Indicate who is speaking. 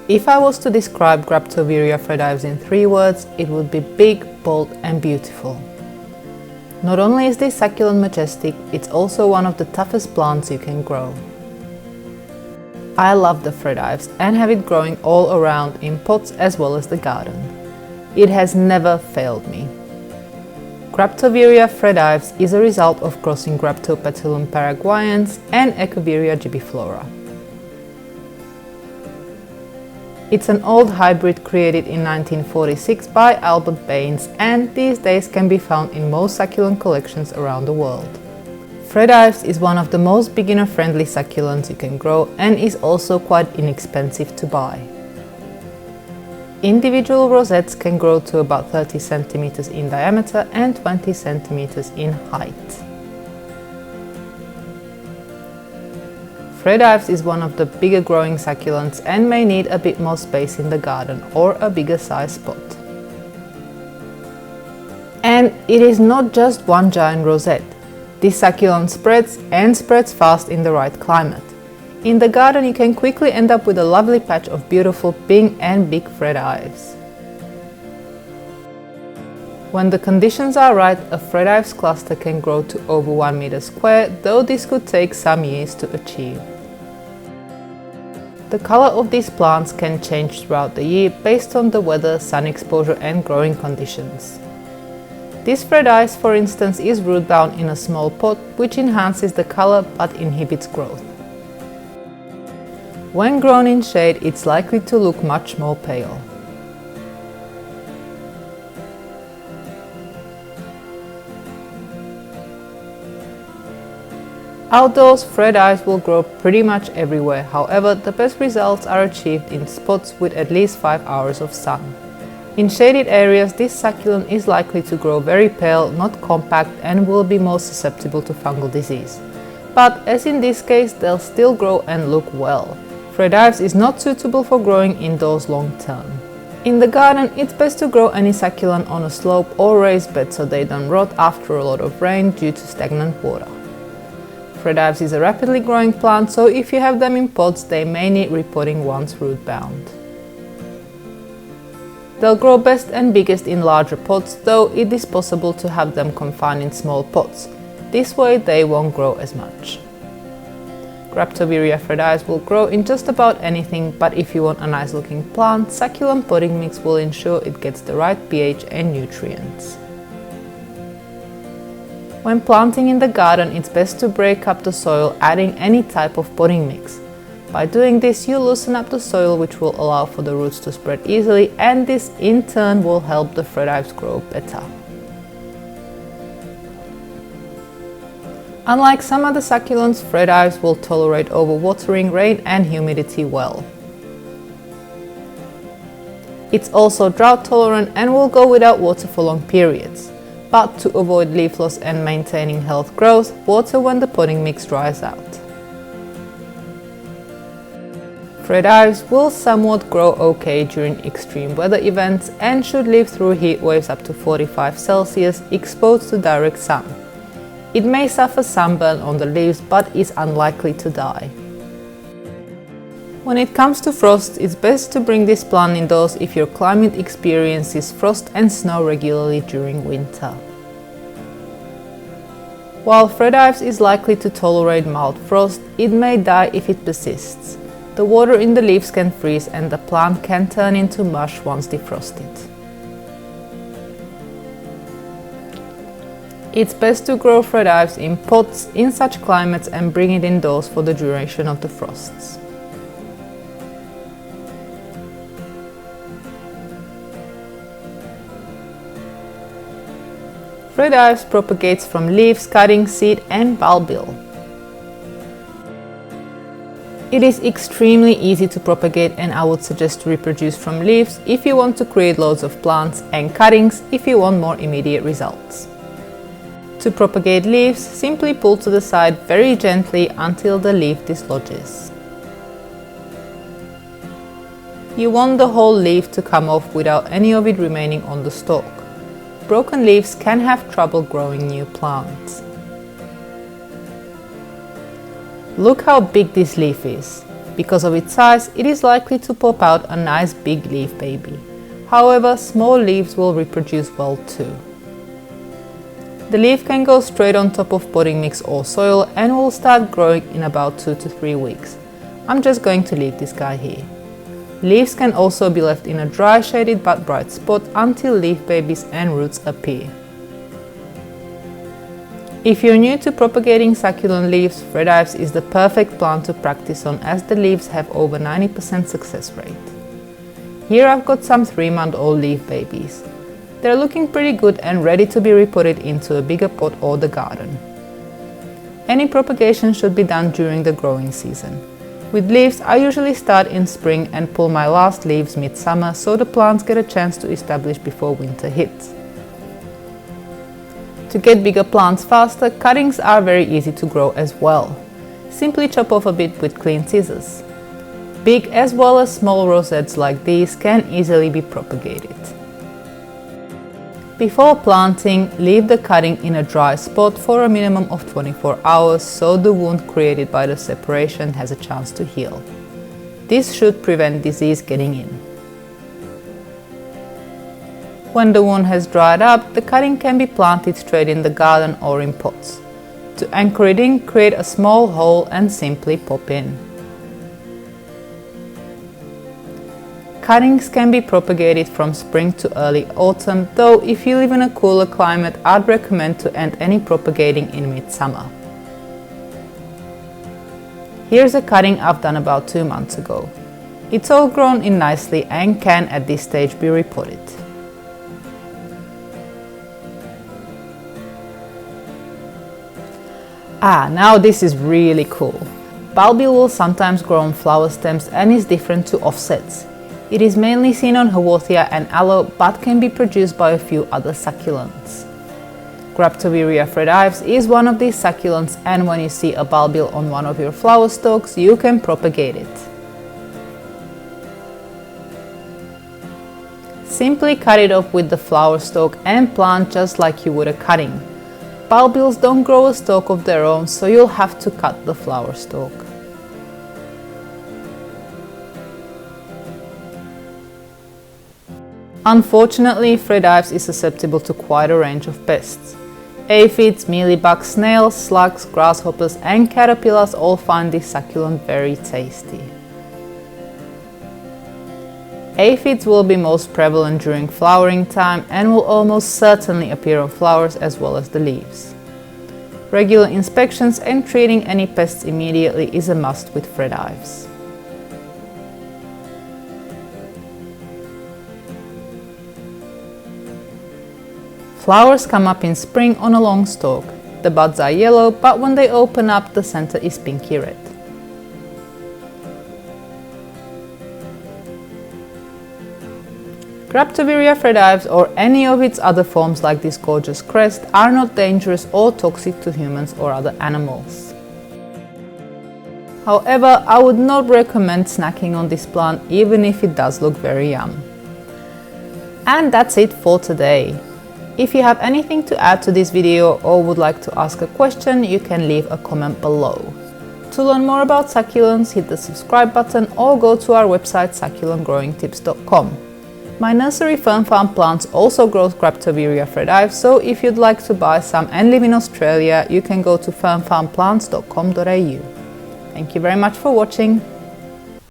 Speaker 1: If I was to describe Graptoveria Fred Ives in 3 words, it would be big, bold and beautiful. Not only is this succulent majestic, it's also one of the toughest plants you can grow. I love the Fred Ives and have it growing all around in pots as well as the garden. It has never failed me. Graptoveria Fred Ives is a result of crossing Graptopatulum paraguayans and Echeveria gibiflora. It's an old hybrid created in 1946 by Albert Baines and these days can be found in most succulent collections around the world. Fred Ives is one of the most beginner-friendly succulents you can grow and is also quite inexpensive to buy. Individual rosettes can grow to about 30 cm in diameter and 20 cm in height. Fred Ives is one of the bigger growing succulents and may need a bit more space in the garden or a bigger size pot. And it is not just one giant rosette. This succulent spreads and spreads fast in the right climate. In the garden you can quickly end up with a lovely patch of beautiful pink and big Fred Ives. When the conditions are right, a Fred Ives cluster can grow to over 1 meter square, though this could take some years to achieve. The color of these plants can change throughout the year based on the weather, sun exposure and growing conditions. This Fred Ives, for instance, is root bound in a small pot, which enhances the color but inhibits growth. When grown in shade, it's likely to look much more pale. Outdoors, Fred Ives will grow pretty much everywhere, however, the best results are achieved in spots with at least 5 hours of sun. In shaded areas, this succulent is likely to grow very pale, not compact, and will be more susceptible to fungal disease. But as in this case, they'll still grow and look well. Fred Ives is not suitable for growing indoors long term. In the garden, it's best to grow any succulent on a slope or raised bed so they don't rot after a lot of rain due to stagnant water. Fred Ives is a rapidly growing plant, so if you have them in pots, they may need repotting once root bound. They'll grow best and biggest in larger pots, though it is possible to have them confined in small pots. This way they won't grow as much. Graptoveria Fred Ives will grow in just about anything, but if you want a nice looking plant, succulent potting mix will ensure it gets the right pH and nutrients. When planting in the garden, it's best to break up the soil, adding any type of potting mix. By doing this, you loosen up the soil, which will allow for the roots to spread easily, and this in turn will help the Fred Ives grow better. Unlike some other succulents, Fred Ives will tolerate overwatering, rain and humidity well. It's also drought tolerant and will go without water for long periods. But to avoid leaf loss and maintaining healthy growth, water when the potting mix dries out. Fred Ives will somewhat grow okay during extreme weather events and should live through heat waves up to 45 Celsius exposed to direct sun. It may suffer sunburn on the leaves but is unlikely to die. When it comes to frost, it's best to bring this plant indoors if your climate experiences frost and snow regularly during winter. While Fred Ives is likely to tolerate mild frost, it may die if it persists. The water in the leaves can freeze and the plant can turn into mush once defrosted. It's best to grow Fred Ives in pots in such climates and bring it indoors for the duration of the frosts. Fred Ives propagates from leaves, cuttings, seed and bulbil. It is extremely easy to propagate and I would suggest to reproduce from leaves if you want to create loads of plants and cuttings if you want more immediate results. To propagate leaves, simply pull to the side very gently until the leaf dislodges. You want the whole leaf to come off without any of it remaining on the stalk. Broken leaves can have trouble growing new plants. Look how big this leaf is. Because of its size, it is likely to pop out a nice big leaf baby. However, small leaves will reproduce well too. The leaf can go straight on top of potting mix or soil and will start growing in about 2 to 3 weeks. I'm just going to leave this guy here. Leaves can also be left in a dry, shaded but bright spot until leaf babies and roots appear. If you're new to propagating succulent leaves, Fred Ives is the perfect plant to practice on as the leaves have over 90% success rate. Here I've got some 3-month-old leaf babies. They're looking pretty good and ready to be repotted into a bigger pot or the garden. Any propagation should be done during the growing season. With leaves, I usually start in spring and pull my last leaves mid-summer so the plants get a chance to establish before winter hits. To get bigger plants faster, cuttings are very easy to grow as well. Simply chop off a bit with clean scissors. Big as well as small rosettes like these can easily be propagated. Before planting, leave the cutting in a dry spot for a minimum of 24 hours so the wound created by the separation has a chance to heal. This should prevent disease getting in. When the wound has dried up, the cutting can be planted straight in the garden or in pots. To anchor it in, create a small hole and simply pop in. Cuttings can be propagated from spring to early autumn, though if you live in a cooler climate, I'd recommend to end any propagating in midsummer. Here's a cutting I've done about 2 months ago. It's all grown in nicely and can at this stage be repotted. Now this is really cool. Bulbil will sometimes grow on flower stems and is different to offsets. It is mainly seen on Haworthia and aloe, but can be produced by a few other succulents. Graptoveria Fred Ives is one of these succulents, and when you see a bulbil on one of your flower stalks, you can propagate it. Simply cut it off with the flower stalk and plant just like you would a cutting. Bulbils don't grow a stalk of their own, so you'll have to cut the flower stalk. Unfortunately, Fred Ives is susceptible to quite a range of pests. Aphids, mealybugs, snails, slugs, grasshoppers and caterpillars all find this succulent very tasty. Aphids will be most prevalent during flowering time and will almost certainly appear on flowers as well as the leaves. Regular inspections and treating any pests immediately is a must with Fred Ives. Flowers come up in spring on a long stalk. The buds are yellow, but when they open up, the center is pinky red. Graptoveria Fred Ives or any of its other forms like this gorgeous crest are not dangerous or toxic to humans or other animals. However, I would not recommend snacking on this plant even if it does look very yum. And that's it for today. If you have anything to add to this video or would like to ask a question, you can leave a comment below. To learn more about succulents, hit the subscribe button or go to our website succulentgrowingtips.com. My nursery Fern Farm plants also grows Graptoveria Fred Ives, so if you'd like to buy some and live in Australia, you can go to fernfarmplants.com.au. Thank you very much for watching.